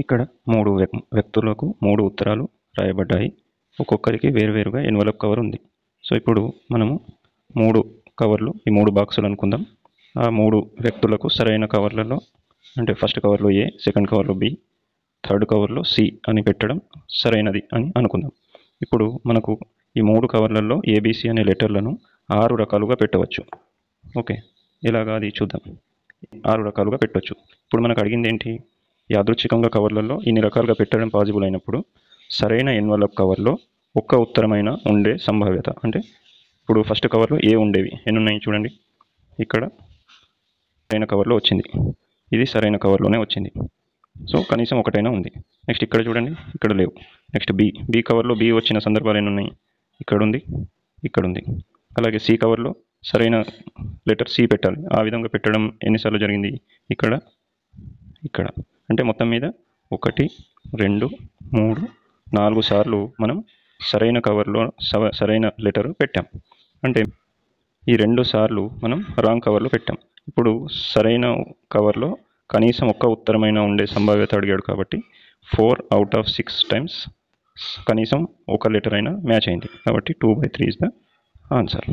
ఇక్కడ మూడు వ్యక్తులకు 3 ఉత్తరాలు రాయబడ్డాయి. ఒక్కొక్కరికి వేరువేరుగా ఎన్వలప్ కవర్ ఉంది. సో ఇప్పుడు మనము 3 కవర్లు, ఈ 3 బాక్సులు అనుకుందాం. ఆ 3 వ్యక్తులకు సరైన కవర్లలో, అంటే ఫస్ట్ కవర్లో ఏ, సెకండ్ కవర్లో బి, థర్డ్ కవర్లో సి అని పెట్టడం సరైనది అని అనుకుందాం. ఇప్పుడు మనకు ఈ 3 కవర్లలో ఏబిసి అనే లెటర్లను 6 రకాలుగా పెట్టవచ్చు. ఓకే, ఎలాగా అది చూద్దాం. 6 రకాలుగా పెట్టవచ్చు. ఇప్పుడు మనకు అడిగింది ఏంటి? యాదృచ్ఛికంగా కవర్లలో ఇన్ని రకాలుగా పెట్టడం పాసిబుల్ అయినప్పుడు సరైన ఎన్వలప్ కవర్లో ఒక్క ఉత్తరమైన ఉండే సంభావ్యత, అంటే ఇప్పుడు ఫస్ట్ కవర్లో ఏ ఉండేవి, ఎన్ని ఉన్నాయి చూడండి. ఇక్కడ సరైన కవర్లో వచ్చింది, ఇది సరైన కవర్లోనే వచ్చింది. సో కనీసం ఒకటైనా ఉంది. నెక్స్ట్ ఇక్కడ చూడండి, ఇక్కడ లేవు. నెక్స్ట్ బి కవర్లో బి వచ్చిన సందర్భాలు ఎన్ని ఉన్నాయి? ఇక్కడ ఉంది, ఇక్కడ ఉంది. అలాగే సి కవర్లో సరైన లెటర్ సి పెట్టాలి. ఆ విధంగా పెట్టడం ఎన్నిసార్లు జరిగింది? ఇక్కడ, ఇక్కడ. అంటే మొత్తం మీద 1, 2, 3, 4 సార్లు మనం సరైన కవర్లో సరైన లెటర్ పెట్టాం. అంటే ఈ 2 సార్లు మనం రాంగ్ కవర్లో పెట్టాం. ఇప్పుడు సరైన కవర్లో కనీసం ఒక్క ఉత్తరమైన ఉండే సంభావ్యత అడిగాడు కాబట్టి 4 out of 6 టైమ్స్ కనీసం ఒక లెటర్ అయినా మ్యాచ్ అయింది. కాబట్టి 2/3 ఇస్ ద ఆన్సర్.